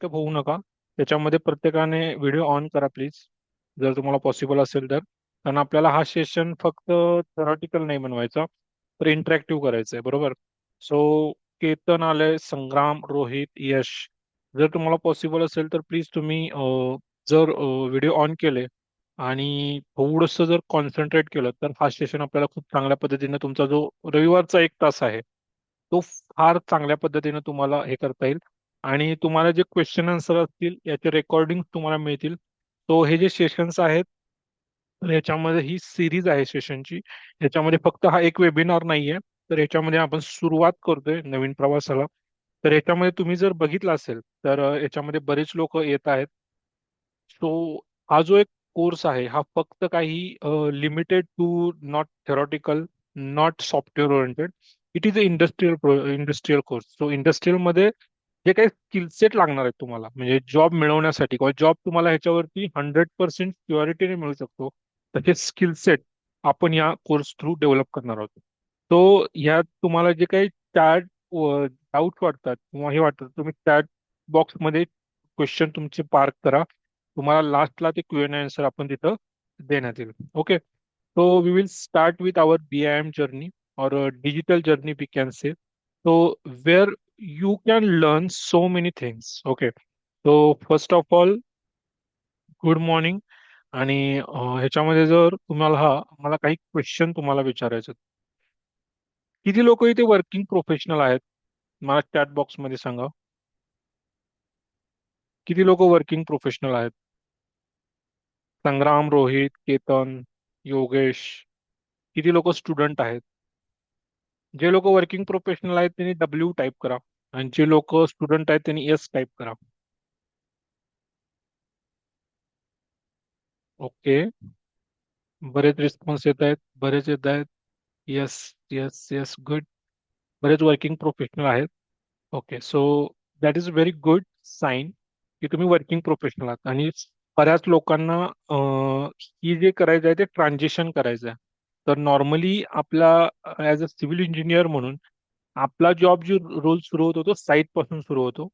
Disturb होऊ नका. त्याच्यामध्ये प्रत्येकाने व्हिडिओ ऑन करा प्लीज, जर तुम्हाला पॉसिबल असेल तर. कारण आपल्याला हा सेशन फक्त थेरॉटिकल नाही बनवायचा, तर इंटरॅक्टिव्ह करायचं आहे, बरोबर? सो केतन आलंय, संग्राम, रोहित, यश. जर तुम्हाला पॉसिबल असेल तर प्लीज तुम्ही जर व्हिडिओ ऑन केले आणि थोडंसं जर कॉन्सन्ट्रेट केलं तर हा सेशन आपल्याला खूप चांगल्या पद्धतीने, तुमचा जो रविवारचा 1 तास आहे तो फार चांगल्या पद्धतीने तुम्हाला हे करता येईल. आणि तुम्हाला जे क्वेश्चन आन्सर असतील याचे रेकॉर्डिंग तुम्हाला मिळतील. तो हे जे सेशन्स आहेत, तर याच्यामध्ये ही सिरीज आहे सेशनची. याच्यामध्ये फक्त हा एक वेबिनार नाहीये, तर याच्यामध्ये आपण सुरुवात करतोय नवीन प्रवासाला. तर याच्यामध्ये तुम्ही जर बघितलं असेल तर याच्यामध्ये बरेच लोक येत आहेत. सो हा जो एक कोर्स आहे हा फक्त काही limited to, not theoretical, not software oriented. It is a industrial course. So industrial मध्ये जे काही स्किल सेट लागणार आहेत तुम्हाला, म्हणजे जॉब मिळवण्यासाठी किंवा जॉब तुम्हाला ह्याच्यावरती 100% सिक्युरिटीने मिळू शकतो, तसे स्किल सेट आपण या कोर्स थ्रू डेव्हलप करणार आहोत. तो ह्यात तुम्हाला जे काही चॅट डाऊट वाटतात किंवा हे वाटतात, तुम्ही चॅट बॉक्समध्ये क्वेश्चन तुमचे पार्क करा. तुम्हाला लास्टला ते क्यू एन आन्सर आपण तिथं देण्यात येईल. Okay. So we will start with our BIM journey, or a digital journey we can say. So where you can learn so many things. Okay. So first of all, good morning. आणि ह्याच्यामध्ये जर तुम्हाला मला काही question तुम्हाला विचारायचे. किती लोक इथे वर्किंग प्रोफेशनल आहेत? मला चॅट बॉक्स मध्ये सांगा. किती लोक वर्किंग प्रोफेशनल आहेत? संग्राम, रोहित, केतन, योगेश. किती लोक स्टुडंट आहेत? जे लोक वर्किंग प्रोफेशनल आहेत त्यांनी W टाईप करा, आणि जे लोक स्टुडंट आहेत त्यांनी S टाईप करा. ओके. बरेच रिस्पॉन्स येत आहेत, बरेच येत आहेत. Yes, yes, yes, good. बरेच वर्किंग प्रोफेशनल आहेत. Okay. So that is very good sign की तुम्ही वर्किंग प्रोफेशनल आहात. आणि बऱ्याच लोकांना ही जे करायचं आहे ते ट्रान्झिशन करायचं आहे. तर नॉर्मली आपला ॲज अ सिव्हिल इंजिनियर म्हणून आपला जॉब जो रोल सुरू होतो तो साईट पासून सुरू होतो.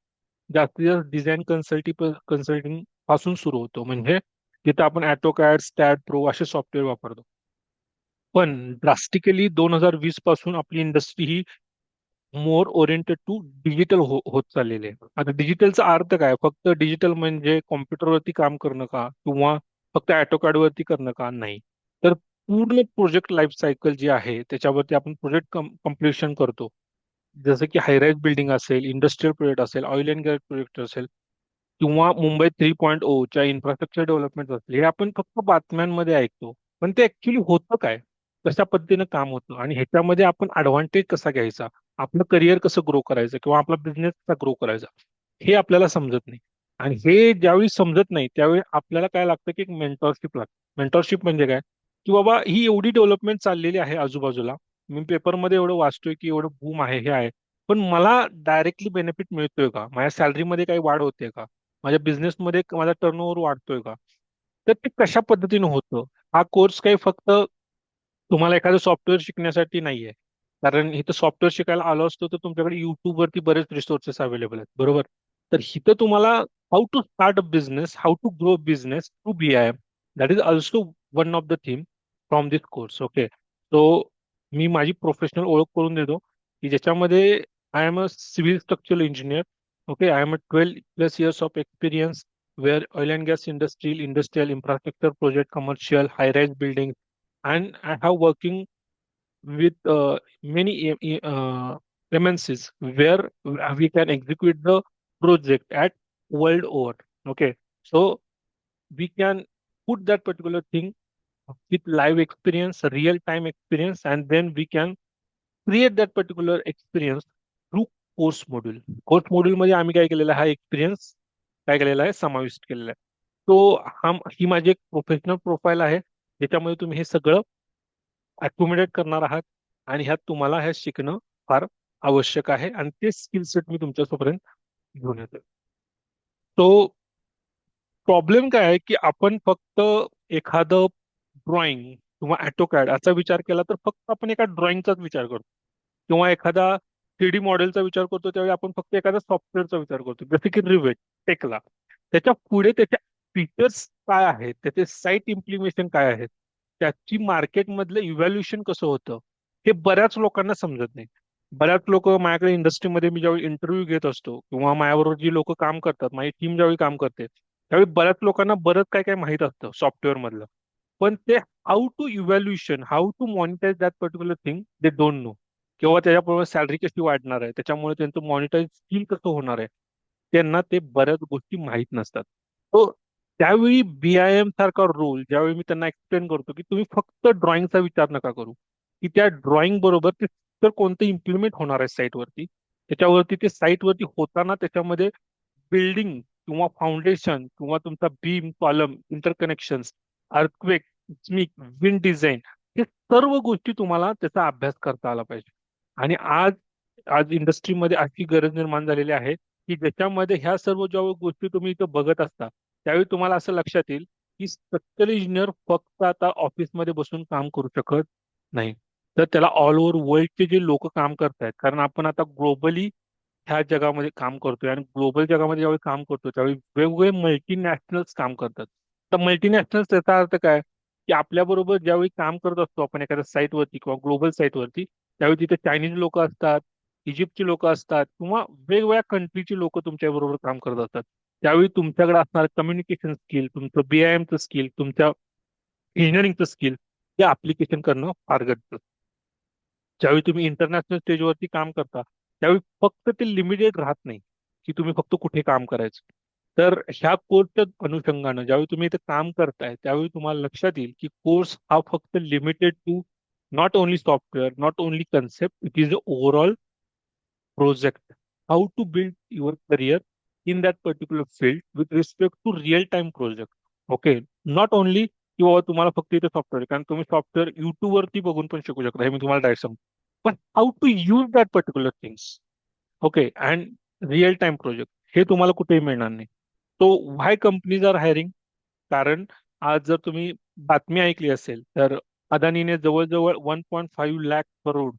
जास्तीत जास्त डिझाईन कन्सल्टिंग पासून सुरू होतो, म्हणजे तिथं आपण ऑटोकॅड, स्टॅट प्रो असे सॉफ्टवेअर वापरतो. पण ड्रास्टिकली 2020 पासून आपली इंडस्ट्री ही मोर ओरिएंटेड टू डिजिटल होत चाललेले आहे. आता डिजिटलचा अर्थ काय? फक्त डिजिटल म्हणजे कॉम्प्युटरवरती काम करणं का, किंवा फक्त ऑटोकॅड वरती करणं का? नाही. तर पूर्ण प्रोजेक्ट लाईफ सायकल जी आहे त्याच्यावरती आपण प्रोजेक्ट कम्प्लिशन करतो. जसं की हायराईज बिल्डिंग असेल, इंडस्ट्रियल प्रोजेक्ट असेल, ऑइल अँड गॅस प्रोजेक्ट असेल, किंवा मुंबई 3.0 च्या इन्फ्रास्ट्रक्चर डेव्हलपमेंट असेल, हे आपण फक्त बातम्यांमध्ये ऐकतो. पण ते ऍक्च्युली होतं काय? कशा पद्धतीनं काम होतं, आणि ह्याच्यामध्ये आपण ऍडव्हान्टेज कसा घ्यायचा, आपलं करिअर कसं ग्रो करायचं, किंवा आपला बिझनेस कसा ग्रो करायचा, हे आपल्याला समजत नाही. आणि हे ज्यावेळी समजत नाही त्यावेळी आपल्याला काय लागतं की एक मेंटॉरशिप लागतं. मेंटॉरशिप म्हणजे काय? की बाबा ही एवढी डेव्हलपमेंट चाललेली आहे आजूबाजूला, मी पेपरमध्ये एवढं वाचतोय की एवढं बूम आहे, हे आहे, पण मला डायरेक्टली बेनिफिट मिळतोय का? माझ्या सॅलरीमध्ये काही वाढ होते का? माझ्या बिझनेसमध्ये माझा टर्नओव्हर वाढतोय का? तर ते कशा पद्धतीने होतं? हा कोर्स काही फक्त तुम्हाला एखादं सॉफ्टवेअर शिकण्यासाठी नाहीये. कारण इथं सॉफ्टवेअर शिकायला आलो असतो तर तुमच्याकडे युट्यूब वरती बरेच रिसोर्सेस अवेलेबल आहेत, बरोबर? तर इथं तुम्हाला how to start a business, how to grow business through BIM, that is also one of the theme from this course. Okay. So मी माझी प्रोफेशनल ओळख करून देतो की ज्याच्यामध्ये I am a civil structural engineer. Okay, I am a 12 plus years of experience where oil and gas industry, industrial infrastructure project, commercial, high-rise buildings, and I have working with many MNCs where we can execute the project at world over. Okay, so we can put that particular thing with live experience, real-time experience, and then we can create that particular experience through course module. Course module मध्ये आम्ही काय केलेला आहे, हा experience काय केलेला आहे, समाविष्ट केलेला आहे. तो ही माझी एक प्रोफेशनल प्रोफाईल आहे ज्याच्यामध्ये तुम्ही हे सगळं अकोमोडेट करणार आहात. आणि ह्यात तुम्हाला हे शिकणं फार आवश्यक आहे, आणि ते स्किल सेट मी तुमच्यासोबत घेऊन येतो. तो प्रॉब्लेम काय आहे की आपण फक्त एखादं ड्रॉइंग किंवा ऑटोकॅड याचा विचार केला तर फक्त आपण एका ड्रॉइंगचाच विचार करतो, किंवा एखादा 3D मॉडेलचा विचार करतो त्यावेळी आपण फक्त एखाद्या सॉफ्टवेअरचा विचार करतो, जसे की रिवेट. टेकला. त्याच्या पुढे त्याच्या फीचर्स काय आहेत, त्याचे साईट इम्प्लिमेशन काय आहेत, त्याची मार्केटमधलं इव्हॅल्युएशन कसं होतं, हे बऱ्याच लोकांना समजत नाही. बऱ्याच लोक माझ्याकडे इंडस्ट्रीमध्ये मी ज्यावेळी इंटरव्ह्यू घेत असतो किंवा माझ्याबरोबर जी लोक काम करतात, माझी टीम ज्यावेळी काम करते, त्यावेळी बऱ्याच लोकांना बरंच काय काय माहित असतं सॉफ्टवेअर मधलं. पण ते how to evaluation, how to monetize that particular thing they don't know. किंवा त्याच्याबरोबर सॅलरी कशी वाढणार आहे, त्याच्यामुळे त्यांचं मॉनिटाईज स्किल कसं होणार आहे, त्यांना ते बऱ्याच गोष्टी माहीत नसतात. तो त्यावेळी BIM सारखा रोल ज्यावेळी मी त्यांना एक्सप्लेन करतो की तुम्ही फक्त ड्रॉइंगचा विचार नका करू, की त्या ड्रॉइंग बरोबर ते तर कोणतं इम्प्लिमेंट होणार आहे साईटवरती, त्याच्यावरती ते साईटवरती होताना त्याच्यामध्ये बिल्डिंग किंवा फाउंडेशन किंवा तुमचा beam column interconnection, earthquake, seismic, wind design, हे सर्व गोष्टी तुम्हाला त्याचा अभ्यास करता आला पाहिजे. आणि आज आज इंडस्ट्रीमध्ये अशी गरज निर्माण झालेली आहे की ज्याच्यामध्ये ह्या सर्व ज्या गोष्टी तुम्ही इथं बघत असता, त्यावेळी तुम्हाला असं लक्षात येईल की स्ट्रक्चरल इंजिनियर फक्त आता ऑफिसमध्ये बसून काम करू शकत नाही. तर त्याला ऑल ओव्हर वर्ल्डचे जे लोक काम करतायत, कारण आपण आता ग्लोबली ह्या जगामध्ये काम करतोय आणि ग्लोबल जगामध्ये ज्यावेळी काम करतो त्यावेळी वेगवेगळे मल्टीनॅशनल्स काम करतात. तर मल्टीनॅशनल्स याचा अर्थ काय, की आपल्याबरोबर ज्यावेळी काम करत असतो आपण एखाद्या साईटवरती किंवा ग्लोबल साईटवरती, त्यावेळी तिथे चायनीज लोक असतात, इजिप्तची लोक असतात किंवा वेगवेगळ्या कंट्रीची लोक तुमच्या बरोबर काम करत असतात. त्यावेळी तुमच्याकडे असणार कम्युनिकेशन स्किल, तुमचं BIMचं स्किल, तुमच्या इंजिनिअरिंगचं स्किल, हे ऍप्लिकेशन करणं फार गरजेचं. ज्यावेळी तुम्ही इंटरनॅशनल स्टेजवरती काम करता, त्यावेळी फक्त ते लिमिटेड राहत नाही की तुम्ही फक्त कुठे काम करायचं. तर ह्या कोर्सच्या अनुषंगानं ज्यावेळी तुम्ही इथे काम करताय, त्यावेळी तुम्हाला लक्षात येईल की कोर्स हा फक्त limited to not only software, not only concept, it is a overall project, how to build your career in that particular field with respect to real time project. Okay, not only की बाबा तुम्हाला फक्त इथे software, कारण तुम्ही software YouTube वरती बघून पण शिकू शकता, हे मी तुम्हाला डायरेक्ट सांगतो. पण how to use that particular things, okay, and real time project, हे तुम्हाला कुठेही मिळणार नाही. तो व्हाय कंपनीज आर हायरिंग, कारण आज जर तुम्ही बातमी ऐकली असेल तर अदानीने जवळजवळ 1.5 लाख करोड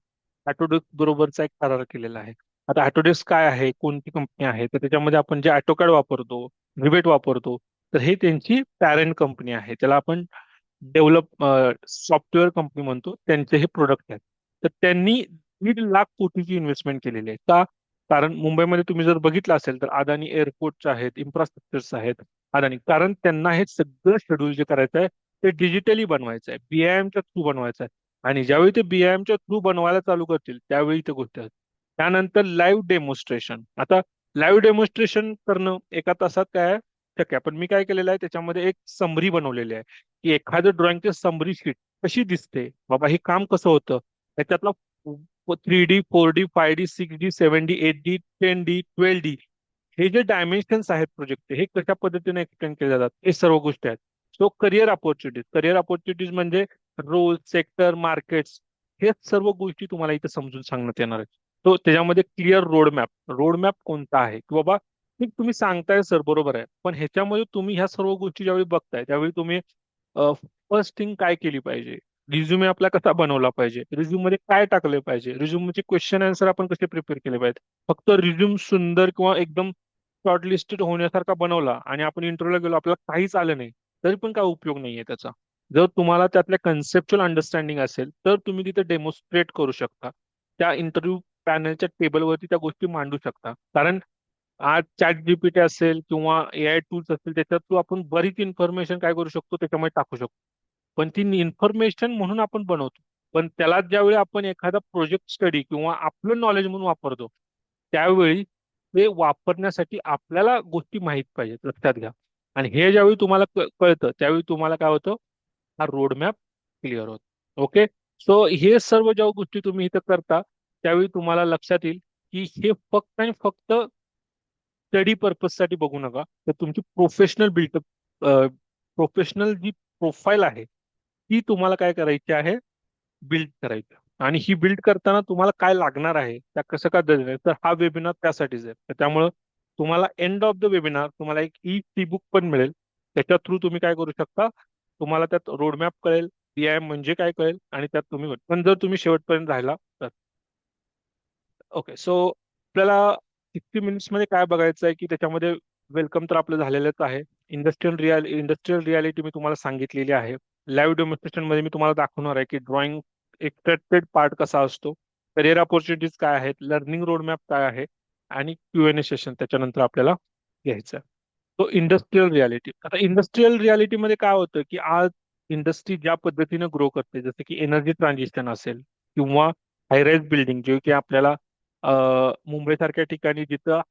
ऑटोडेस्क बरोबरचा एक करार केलेला आहे. आता ऑटोडेस्क काय आहे, कोणती कंपनी आहे, तर त्याच्यामध्ये आपण जे ऑटोकॅड वापरतो, रिवेट वापरतो, तर हे त्यांची पॅरेंट कंपनी आहे. त्याला आपण डेव्हलप सॉफ्टवेअर कंपनी म्हणतो, त्यांचे हे प्रोडक्ट आहेत. तर त्यांनी 1.5 लाख कोटीची इन्व्हेस्टमेंट केलेली आहे. का? कारण मुंबईमध्ये तुम्ही जर बघितलं असेल तर अदानी एअरपोर्टचे आहेत, इन्फ्रास्ट्रक्चर्स आहेत अदानी, कारण त्यांना हे सगळं शेड्यूल जे करायचं आहे ते डिजिटली बनवायचं आहे, BIMच्या थ्रू बनवायचं आहे. आणि ज्यावेळी ते BIMच्या थ्रू बनवायला चालू करतील त्यावेळी ते गोष्टी आहेत. त्यानंतर लाईव्ह डेमॉन्स्ट्रेशन. आता लाईव्ह डेमॉन्स्ट्रेशन करणं एका तासात काय आहे? शक्य आहे. पण मी काय केलेलं आहे, त्याच्यामध्ये एक समरी बनवलेली आहे की एखादं ड्रॉइंगची समरी शीट कशी दिसते, बाबा हे काम कसं होतं, त्याच्यातला 3D, 4D, 5D, 6D, 7D, 8D, 10D, 12D, हे जे डायमेन्शन्स आहेत प्रोजेक्टचे, हे कशा पद्धतीने एक्सप्लेन केले जातात, हे सर्व गोष्टी आहेत. सो करिअर अपॉर्च्युनिटीज म्हणजे रोल, सेक्टर, मार्केट्स, हे सर्व गोष्टी तुम्हाला इथे समजून सांगण्यात येणार आहेत. तो त्याच्यामध्ये क्लिअर रोड मॅप कोणता आहे की बाबा, ठीक तुम्ही सांगताय सर बरोबर आहे, पण ह्याच्यामध्ये तुम्ही ह्या सर्व गोष्टी ज्यावेळी बघताय त्यावेळी तुम्ही फर्स्ट थिंग काय केली पाहिजे, रिझ्युमे आपला कसा बनवला पाहिजे, रिझ्यूम मध्ये काय टाकले पाहिजे, रिझ्यूमचे क्वेश्चन आन्सर आपण कसे प्रिपेअर केले पाहिजे. फक्त रिझ्यूम सुंदर किंवा एकदम शॉर्टलिस्टेड होण्यासारखा बनवला आणि आपण इंटरव्ह्यूला गेलो आपल्याला काहीच आलं नाही, तरी पण काय उपयोग नाहीये त्याचा. जर तुम्हाला त्यातल्या कन्सेप्च्युअल अंडरस्टँडिंग असेल तर तुम्ही तिथे डेमॉन्स्ट्रेट करू शकता, त्या इंटरव्ह्यू पॅनलच्या टेबलवरती त्या गोष्टी मांडू शकता. कारण आज ChatGPT असेल किंवा AI टूल्स असतील, त्याच्यात थ्रू आपण बरीच इन्फॉर्मेशन काय करू शकतो त्याच्यामध्ये टाकू शकतो. पण ती इन्फॉर्मेशन म्हणून आपण बनवतो, पण त्याला ज्यावेळी आपण एखादा प्रोजेक्ट स्टडी किंवा आपलं नॉलेज म्हणून वापरतो, त्यावेळी ते वापरण्यासाठी आपल्याला गोष्टी माहीत पाहिजेत, लक्षात घ्या. आणि हे ज्यावेळी तुम्हाला कळतं त्यावेळी तुम्हाला काय होतं, हा रोडमॅप क्लिअर होतो. ओके, सो हे सर्व ज्या गोष्टी तुम्ही इथं करता त्यावेळी तुम्हाला लक्षात येईल की हे फक्त आणि फक्त स्टडी पर्पजसाठी बघू नका, तर तुमची प्रोफेशनल बिल्टअप, प्रोफेशनल जी प्रोफाईल आहे ती तुम्हाला काय करायची आहे, बिल्ड करायची. आणि ही बिल्ड करताना तुम्हाला काय लागणार आहे, त्या कसं काय आहे, तर हा वेबिनार त्यासाठीच आहे. तर त्यामुळं तुम्हाला एंड ऑफ द वेबिनार तुम्हाला एक ई बुक पण मिळेल, त्याच्या थ्रू तुम्ही काय करू शकता, तुम्हाला त्यात रोडमॅप कळेल, BIM म्हणजे काय कळेल, आणि त्यात तुम्ही पण जर तुम्ही शेवटपर्यंत राहिला तर. ओके, सो आपल्याला 60 मिनिट्स मध्ये काय बघायचं आहे की त्याच्यामध्ये वेलकम तर आपलं झालेलंच आहे. इंडस्ट्रियल रियालिटी मी तुम्हाला सांगितलेली आहे. लाईव्ह डेमॉन्स्ट्रेशन मध्ये मी तुम्हाला दाखवणार आहे की ड्रॉइंग एक्सपेक्टेड पार्ट कसा असतो, करिअर अपॉर्च्युनिटीज काय आहेत, लर्निंग रोडमॅप काय आहे, आणि Q&A सेशन त्याच्यानंतर आपल्याला घ्यायचं आहे. तो इंडस्ट्रियल रियालिटी. आता इंडस्ट्रियल रियालिटीमध्ये काय होतं की आज इंडस्ट्री ज्या पद्धतीने ग्रो करते, जसं की एनर्जी ट्रान्झिशन असेल किंवा हायराईज बिल्डिंग, जे की आपल्याला मुंबई सारख्या ठिकाणी जिथं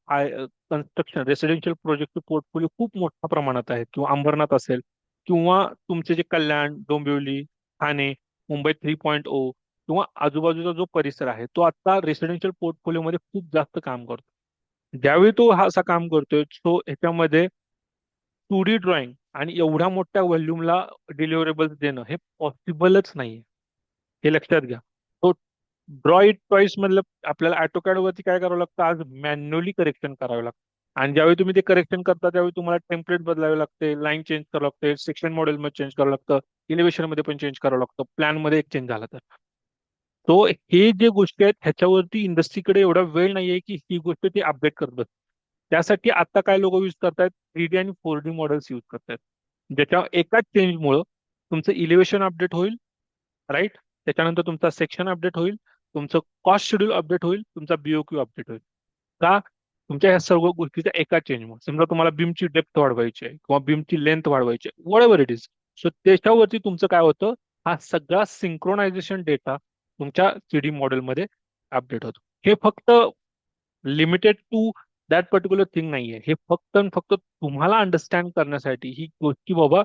कन्स्ट्रक्शन रेसिडेन्शियल प्रोजेक्टचे पोर्टफोलिओ खूप मोठ्या प्रमाणात आहेत, किंवा अंबरनाथ असेल, किंवा तुमचे जे कल्याण, डोंबिवली, ठाणे, मुंबई 3.0, किंवा आजूबाजूचा जो परिसर आहे तो आता रेसिडेन्शियल पोर्टफोलिओ मध्ये खूप जास्त काम करतो. ज्यावेळी तो हा असा काम करतोय, तो ह्याच्यामध्ये 2D ड्रॉइंग आणि एवढ्या मोठ्या व्हॉल्यूमला डिलिव्हरेबल्स देणं हे पॉसिबलच नाहीये. हे लक्षात घ्या. तो ड्रॉ इट ट्वाइस मधलं आपल्याला ऑटोकॅड वरती काय करावं लागतं, आज मॅन्युअली करेक्शन करावं लागतं. आणि ज्यावेळी तुम्ही ते करेक्शन करता त्यावेळी तुम्हाला टेम्पलेट बदलावे लागते, लाईन चेंज करावं लागते, सेक्शन मॉडेल मध्ये चेंज करावं लागतं, इलिव्हेशन मध्ये पण चेंज करावं लागतं, प्लॅन मध्ये एक चेंज झाला तर. तो हे जे गोष्टी आहेत ह्याच्यावरती इंडस्ट्रीकडे एवढा वेळ नाहीये की ही गोष्ट ती अपडेट करत बस. त्यासाठी आता काय लोक यूज करतायत, 3D आणि 4D मॉडेल्स यूज करतायत, ज्याच्या एकाच चेंजमुळं तुमचं इलिव्हेशन अपडेट होईल, राईट. त्याच्यानंतर तुमचा सेक्शन अपडेट होईल, तुमचं कॉस्ट शेड्यूल अपडेट होईल, तुमचा BOQ अपडेट होईल. का? तुमच्या ह्या सर्व गोष्टीच्या एका चेंजमुळे. समजा तुम्हाला बीमची डेप्थ वाढवायची आहे किंवा बीमची लेंथ वाढवायची आहे, what ever it is, so त्याच्यावरती तुमचं काय होतं, हा सगळा सिंक्रोनायझेशन डेटा तुमच्या 3D मॉडेलमध्ये अपडेट होतो. हे फक्त limited to that particular thing नाहीये. हे फक्त आणि फक्त तुम्हाला अंडरस्टँड करण्यासाठी ही गोष्टी बाबा.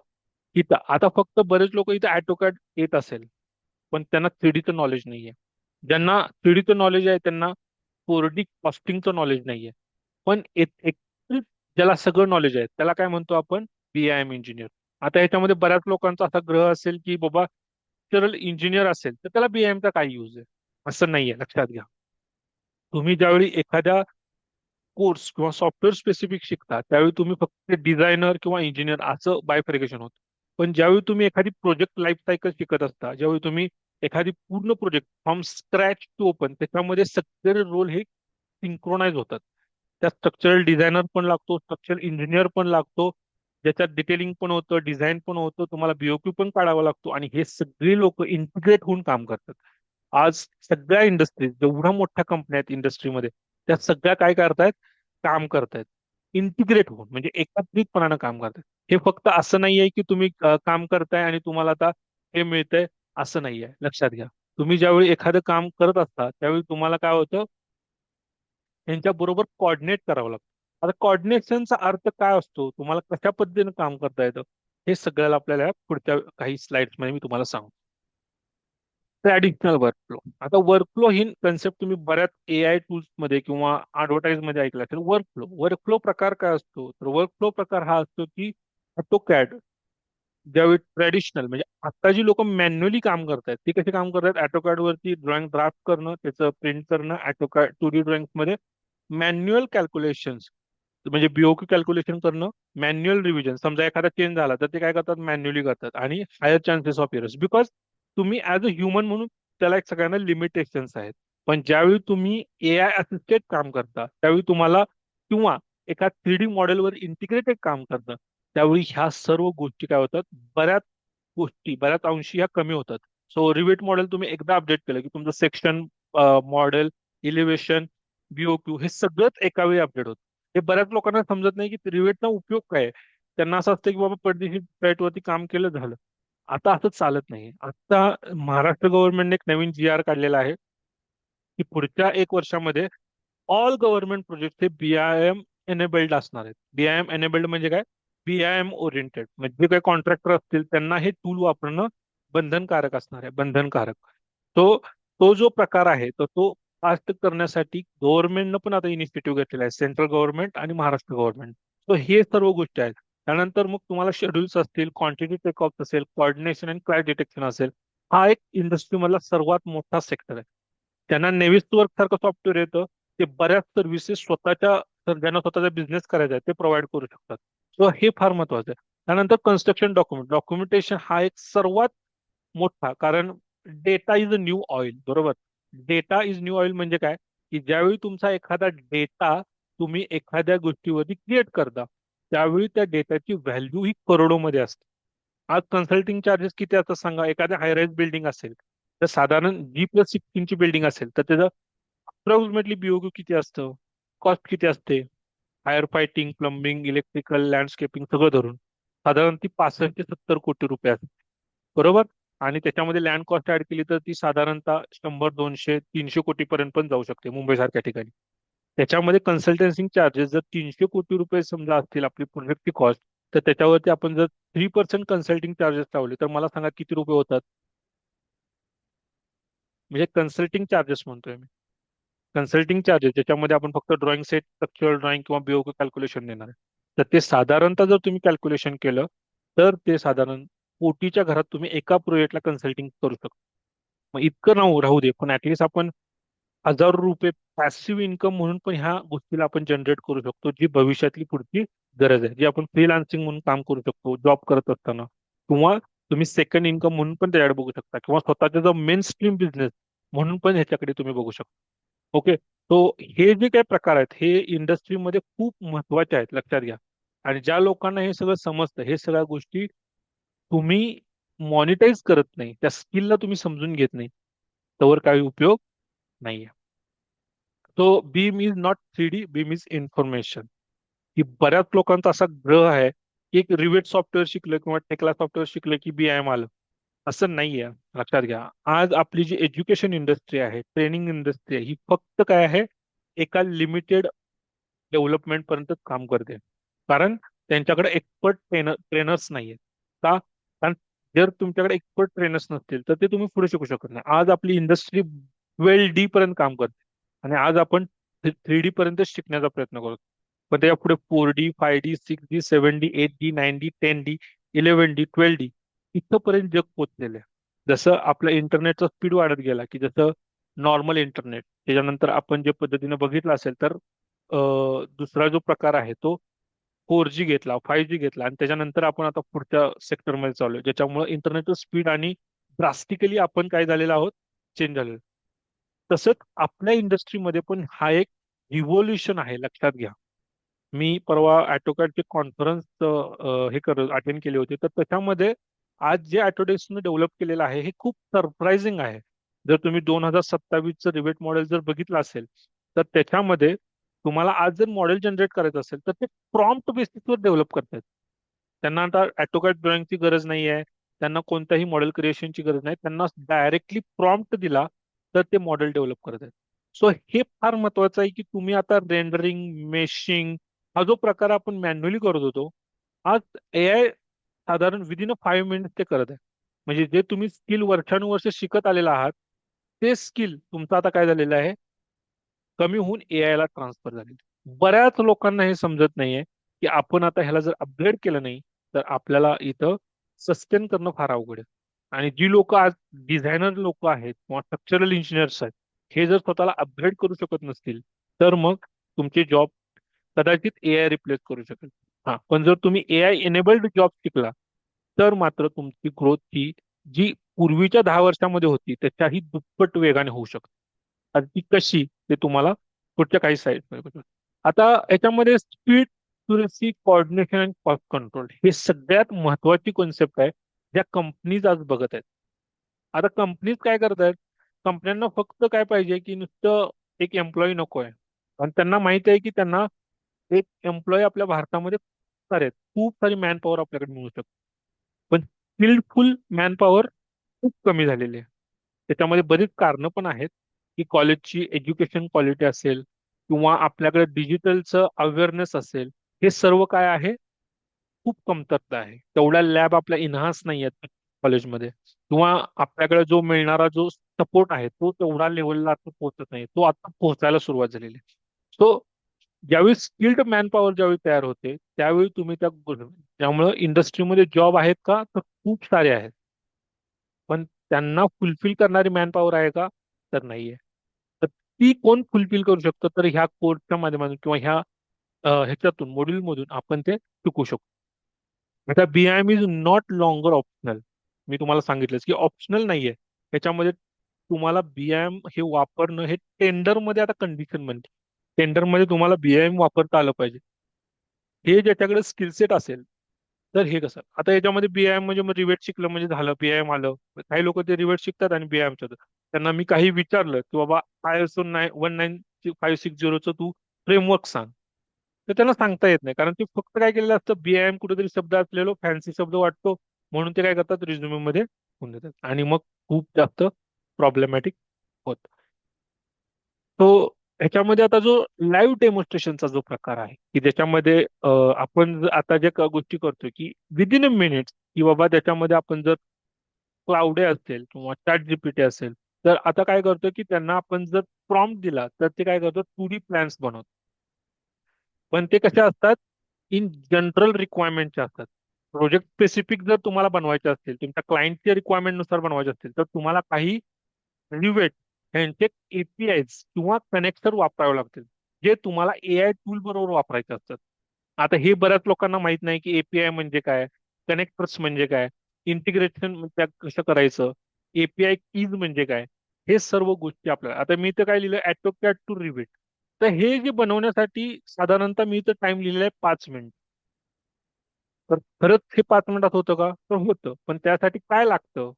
इथं आता फक्त बरेच लोक इथं ॲटोकॅड येत असेल, पण त्यांना 3Dचं नॉलेज नाहीये. ज्यांना 3Dचं नॉलेज आहे त्यांना 4D कॉस्टिंगचं नॉलेज नाहीये. पण ज्याला सगळं नॉलेज आहे त्याला काय म्हणतो आपण, BIM इंजिनियर. आता ह्याच्यामध्ये बऱ्याच लोकांचा असा ग्रह असेल की बाबा सरळ इंजिनियर असेल तर त्याला BIMचा काय यूज आहे. असं नाहीये, लक्षात घ्या. तुम्ही ज्यावेळी एखाद्या कोर्स किंवा सॉफ्टवेअर स्पेसिफिक शिकता त्यावेळी तुम्ही फक्त डिझायनर किंवा इंजिनियर असं बायफरिकेशन होतं. पण ज्यावेळी तुम्ही एखादी प्रोजेक्ट लाईफ सायकल शिकत असता, ज्यावेळी तुम्ही एखादी पूर्ण project from scratch to open, त्याच्यामध्ये सगळे रोल हे सिंक्रोनाइज होतात. त्यात स्ट्रक्चरल डिझायनर पण लागतो, स्ट्रक्चरल इंजिनियर पण लागतो, ज्याच्यात डिटेलिंग पण होतं, डिझाईन पण होतं, तुम्हाला BOQ पण काढावा लागतो, आणि हे सगळे लोक इंटिग्रेट होऊन काम करतात. आज सगळ्या इंडस्ट्रीज, जेवढ्या मोठ्या कंपन्या आहेत इंडस्ट्रीमध्ये, त्या सगळ्या काय करतायत, काम करतायत इंटिग्रेट होऊन, म्हणजे एकत्रितपणानं काम करतायत. हे फक्त असं नाहीये की तुम्ही काम करताय आणि तुम्हाला आता हे मिळतंय, असं नाहीये. लक्षात घ्या. तुम्ही ज्यावेळी एखादं काम करत असता त्यावेळी तुम्हाला काय होतं, यांच्या बरोबर कॉर्डिनेट करावं लागतं. आता कॉर्डिनेशनचा अर्थ काय असतो, तुम्हाला कशा पद्धतीने काम करता येतं, हे सगळ्याला आपल्याला पुढच्या काही स्लाइड्स मध्ये मी तुम्हाला सांगतो. Traditional workflow. आता वर्कफ्लो ही कन्सेप्ट तुम्ही बऱ्याच AI टूल्स मध्ये किंवा ऍडव्हर्टाईज मध्ये ऐकला असेल. वर्कफ्लो प्रकार काय असतो, तर वर्कफ्लो प्रकार हा असतो की ऑटोकॅड ज्यावेळी ट्रॅडिशनल, म्हणजे आता जी लोक मॅन्युअली काम करतात ती कशी काम करतात, ऑटोकॅड वरती ड्रॉइंग ड्राफ्ट करणं, त्याचं प्रिंट करणं, ऑटोकॅड 2D ड्रॉइंग मध्ये मॅन्युअल कॅल्क्युलेशन्स, म्हणजे BOQ कॅल्क्युलेशन करणं, मॅन्युअल रिव्हिजन. समजा एखादा चेंज झाला तर ते काय करतात, मॅन्युअली करतात, आणि higher chances of errors, because तुम्ही ऍज अ ह्युमन म्हणून त्याला एक सगळ्यांना लिमिटेशन्स आहेत. पण ज्यावेळी तुम्ही AI असिस्टेड काम करता त्यावेळी तुम्हाला, किंवा एका 3D मॉडेलवर इंटिग्रेटेड काम करता, त्यावेळी ह्या सर्व गोष्टी काय होतात, बऱ्याच बऱ्याच अंशी ह्या कमी होतात. सो रिवेट मॉडेल तुम्ही एकदा अपडेट केलं की तुमचं सेक्शन मॉडेल, इलिव्हेशन, BOQ हे सगळंच एका वेळी अपडेट होतं. हे बऱ्याच लोकांना समजत नाही की रिवेटचा उपयोग काय आहे. त्यांना असं असतं की बाबा पडदेशी साईट वरती काम केलं झालं. आता असं चालत नाही. आता महाराष्ट्र गव्हर्नमेंटने एक नवीन GR काढलेला आहे की पुढच्या 1 वर्षामध्ये ऑल गव्हर्नमेंट प्रोजेक्ट हे BIM एनेबल्ड असणार आहेत. BIM एनेबल्ड म्हणजे काय, BIM ओरिएंटेड, म्हणजे जे काही कॉन्ट्रॅक्टर असतील त्यांना हे टूल वापरणं बंधनकारक असणार आहे, बंधनकारक. तो तो जो प्रकार आहे तर तो फास्ट करण्यासाठी गव्हर्नमेंटनं पण आता इनिशिएटिव्ह घेतलेला आहे, सेंट्रल गव्हर्नमेंट आणि महाराष्ट्र गव्हर्नमेंट. सो हे सर्व गोष्टी आहेत. त्यानंतर मग तुम्हाला शेड्यूल्स असतील, क्वांटिटी टेकऑफ असेल, कोऑर्डिनेशन आणि क्रॅश डिटेक्शन असेल. हा एक इंडस्ट्री मधला सर्वात मोठा सेक्टर आहे. त्यांना नेविस्ट वर्क सारखं सॉफ्टवेअर येतं, ते बऱ्याच सर्व्हिसेस स्वतःच्या, ज्यांना स्वतःचा बिझनेस करायचा आहे ते प्रोव्हाइड करू शकतात. सो हे फार महत्वाचं आहे. त्यानंतर कन्स्ट्रक्शन डॉक्युमेंटेशन हा एक सर्वात मोठा, कारण data is a new oil, बरोबर. डेटा इज न्यू ऑइल म्हणजे काय, की ज्यावेळी तुमचा एखादा डेटा तुम्ही एखाद्या गोष्टीवरती क्रिएट करता, त्यावेळी त्या डेटाची व्हॅल्यू ही करोडोमध्ये असते. आज कन्सल्टिंग चार्जेस किती असतात सांगा? एखाद्या हायराईज बिल्डिंग असेल तर साधारण G+16 ची बिल्डिंग असेल तर त्याचं अप्रॉक्सिमेटली बीओक्यू किती असतं, कॉस्ट किती असते, fire fighting, plumbing, electrical, landscaping सगळं धरून साधारण ती 65 ते 70 कोटी रुपये असते. बरोबर. आणि त्याच्यामध्ये लँड कॉस्ट ऍड केली तर ती साधारणतः 100, 200, 300 कोटी पर्यंत पण जाऊ शकते मुंबई सारख्या ठिकाणी. त्याच्यामध्ये कन्सल्टन्सिंग चार्जेस जर 300 कोटी रुपये समजा असतील आपली प्रोजेक्टची कॉस्ट, तर त्याच्यावरती आपण जर 3% कन्सल्टिंग चार्जेस लावले तर मला सांगा किती रुपये होतात? म्हणजे कन्सल्टिंग चार्जेस म्हणतोय मी. कन्सल्टिंग चार्जेस ज्याच्यामध्ये आपण फक्त ड्रॉइंग सेट, स्ट्रक्चरल ड्रॉइंग किंवा बीओके कॅल्क्युलेशन देणार आहे. तर ते साधारणतः जर तुम्ही कॅल्क्युलेशन केलं तर ते साधारण कोटीच्या घरात तुम्ही एका प्रोजेक्टला कन्सल्टिंग करू शकता. मग इतकं राहू दे, पण ऍटलीस्ट आपण हजारो रुपये पॅसिव्ह इन्कम म्हणून पण ह्या गोष्टीला आपण जनरेट करू शकतो, जी भविष्यातली पुढची गरज आहे, जी आपण फ्रीलान्सिंग म्हणून काम करू शकतो जॉब करत असताना, किंवा तुम्ही सेकंड इन्कम म्हणून पण त्याच्याकडे बघू शकता, किंवा स्वतःचा जो मेन स्ट्रीम बिझनेस म्हणून पण ह्याच्याकडे तुम्ही बघू शकता. ओके. तो हे जे काही प्रकार आहेत हे इंडस्ट्रीमध्ये खूप महत्वाचे आहेत, लक्षात घ्या. आणि ज्या लोकांना हे सगळं समजतं, हे सगळ्या गोष्टी तुम्ही मॉनिटाईज करत नाही, त्या स्किलला तुम्ही समजून घेत नाही, त्यावर काही उपयोग नाहीये. तो beam is not 3D, beam is information. की बऱ्याच लोकांचा असा ग्रह आहे की एक रिवेट सॉफ्टवेअर शिकलं किंवा टेक्ला सॉफ्टवेअर शिकलं की बीआयएम आलं. असं नाहीये. लक्षात घ्या. आज आपली जी एज्युकेशन इंडस्ट्री आहे, ट्रेनिंग इंडस्ट्री आहे, ही फक्त काय आहे, एका लिमिटेड डेव्हलपमेंट पर्यंत काम करते. कारण त्यांच्याकडे एक्सपर्ट ट्रेनर्स नाहीयेत. का? कारण जर तुमच्याकडे एक्सपर्ट ट्रेनर्स नसतील तर ते तुम्ही पुढे शिकू शकत नाही. आज आपली इंडस्ट्री 12D पर्यंत काम करते आणि आज आपण 3D पर्यंत शिकण्याचा प्रयत्न करतो. पण त्याच्या पुढे 4D, 5D, 6D, 7D, 8D, 9D, 10D, 11D, 12D इथपर्यंत जग पोहोचलेलं आहे. जसं आपलं इंटरनेटचा स्पीड वाढत गेला, की जसं नॉर्मल इंटरनेट, त्याच्यानंतर आपण जे पद्धतीने बघितलं असेल तर दुसरा जो प्रकार आहे तो 4G घेतला, 5G घेतला, आणि त्याच्यानंतर आपण आता पुढच्या सेक्टरमध्ये चालू आहे, ज्याच्यामुळे इंटरनेटचं स्पीड आणि ड्रास्टिकली आपण काय झालेलो आहोत, चेंज झालेलो. तसंच आपल्या इंडस्ट्रीमध्ये पण हा एक रिव्होल्युशन आहे, लक्षात घ्या. मी परवा ऑटोकॅडचे कॉन्फरन्स हे करत अटेंड केले होते, तर त्याच्यामध्ये आज जे ऑटोडेस्कनं डेव्हलप केलेलं आहे हे खूप सरप्राइझिंग आहे. जर तुम्ही 2027चं रिवेट मॉडेल जर बघितलं असेल तर त्याच्यामध्ये तुम्हाला आज जर मॉडेल जनरेट करायचं असेल तर ते प्रॉम्प्ट बेसिसवर डेव्हलप करतात. त्यांना आता ऑटोकॅड ड्रॉइंगची गरज नाही आहे, त्यांना कोणत्याही मॉडेल क्रिएशनची गरज नाही, त्यांना डायरेक्टली प्रॉम्प्ट दिला तर ते मॉडेल डेव्हलप करत आहेत. सो हे फार महत्वाचं आहे की तुम्ही आता रेंडरिंग, मेशिंग हा जो प्रकार आपण मॅन्युअली करत होतो, आज एआय साधारण विदिन अ 5 मिनिट ते करत आहे. म्हणजे जे तुम्ही स्किल वर्षानुवर्ष शिकत आलेला आहात, ते स्किल तुमचं आता काय झालेलं आहे, कमी होऊन एआय ला ट्रान्सफर झाले. बऱ्याच लोकांना हे समजत नाहीये की आपण आता ह्याला जर अपग्रेड केलं नाही तर आपल्याला इथं सस्टेन करणं फार अवघड आहे. आणि जी लोक आज डिझायनर लोक आहेत किंवा स्ट्रक्चरल इंजिनियर्स आहेत, हे जर स्वतःला अपग्रेड करू शकत नसतील तर मग तुमचे जॉब कदाचित एआय रिप्लेस करू शकेल. हा, पण जर तुम्ही एआय एनेबल्ड जॉब शिकला तर मात्र तुमची ग्रोथ ही जी पूर्वीच्या 10 वर्षामध्ये होती त्याच्याही दुप्पट वेगाने होऊ शकते. आता ती कशी ते तुम्हाला पुढच्या काही साईड. आता याच्यामध्ये स्पीड, क्युरेसी, कोऑर्डिनेशन आणि कॉस्ट कंट्रोल हे सगळ्यात महत्वाची कॉन्सेप्ट आहे ज्या कंपनीज आज बघत आहेत. आता कंपनीज काय करत आहेत, कंपन्यांना फक्त काय पाहिजे की नुसतं एक एम्प्लॉई नको आहे. आणि त्यांना माहिती आहे की त्यांना एक एम्प्लॉई आपल्या भारतामध्ये खूप सारे आहेत, खूप सारी मॅन पॉवर आपल्याकडे मिळू शकते. पण स्किलफुल मॅन पॉवर खूप कमी झालेली आहे. त्याच्यामध्ये बरीच कारणं पण आहेत, की कॉलेजची एज्युकेशन क्वालिटी असेल किंवा आपल्याकडे डिजिटलचं अवेअरनेस असेल, हे सर्व काय आहे, खूप कमतरता आहे. तेवढ्या लॅब आपल्या इन्हान्स नाही आहेत कॉलेजमध्ये, किंवा आपल्याकडे जो मिळणारा जो सपोर्ट आहे तो तेवढा लेवलला आता पोहोचत नाही, तो आता पोहोचायला सुरुवात झालेली आहे. सो ज्यावेळी स्किल्ड मॅन पॉवर ज्यावेळी तयार होते त्यावेळी तुम्ही त्यामुळे इंडस्ट्रीमध्ये जॉब आहेत का, तर खूप सारे आहेत. पण त्यांना फुलफिल करणारी मॅन पॉवर आहे का, तर नाहीये. तर ती कोण फुलफिल करू शकतं, तर ह्या कोर्सच्या माध्यमातून किंवा ह्या ह्याच्यातून मॉड्यूल मधून आपण ते शिकू शकतो. आता बीआयएम इज नॉट लॉंगर ऑप्शनल. मी तुम्हाला सांगितलंच की ऑप्शनल नाहीये. त्याच्यामध्ये तुम्हाला बीआयएम हे वापरणं हे टेंडर मध्ये आता कंडिशन बनते. टेंडर मध्ये तुम्हाला बीआयएम वापरता आलं पाहिजे. हे ज्याच्याकडे स्किल सेट असेल, तर हे कसं आता याच्यामध्ये बीआयएम म्हणजे मग रिवेट शिकलं म्हणजे झालं, बीआयएम आलं. काही लोक ते रिवेट शिकतात आणि बीआयएम शिकतात. त्यांना मी काही विचारलं की बाबा ISO 19560चं तू फ्रेमवर्क सांग, तर त्यांना सांगता येत नाही, कारण ते फक्त काय केलेलं असतं, बीआयएम कुठेतरी शब्द असलेलो फॅन्सी शब्द वाटतो, म्हणून ते काय करतात रिझ्युमे मध्ये होऊन देतात आणि मग खूप जास्त प्रॉब्लेमॅटिक होत. तो ह्याच्यामध्ये आता जो लाईव्ह डेमॉन्स्ट्रेशनचा जो प्रकार आहे की ज्याच्यामध्ये आपण आता ज्या गोष्टी करतोय की विदिन अ मिनिट, की बाबा त्याच्यामध्ये आपण जर क्लाउडे असेल किंवा चॅट जीपीटी असेल, तर आता काय करतो की त्यांना आपण जर प्रॉम्प्ट दिला तर ते काय करतात, 2D प्लॅन्स बनवतात. पण ते कसे असतात, इन जनरल रिक्वायरमेंटचे असतात. प्रोजेक्ट स्पेसिफिक जर तुम्हाला बनवायचे असतील, तुमच्या क्लायंटच्या रिक्वायरमेंट नुसार बनवायचे असतील, तर तुम्हाला काही रिवेट यांचे एपीआयज किंवा कनेक्टर वापरावे लागतील, जे तुम्हाला एआय टूल बरोबर वापरायचे असतात. आता हे बऱ्याच लोकांना माहित नाही की एपीआय म्हणजे काय, कनेक्टर्स म्हणजे काय, इंटिग्रेशन कसं करायचं, एपीआय कीज म्हणजे काय, हे सर्व गोष्टी आपल्याला. आता मी तर काय लिहिलं, ॲटोकॅट टू रिवेट. तर हे जे बनवण्यासाठी साधारणतः मी तर टाइम लिहिलेला आहे 5 मिनिट. तर खरंच हे 5 मिनिटात होतं का, तर होतं, पण त्यासाठी काय लागतं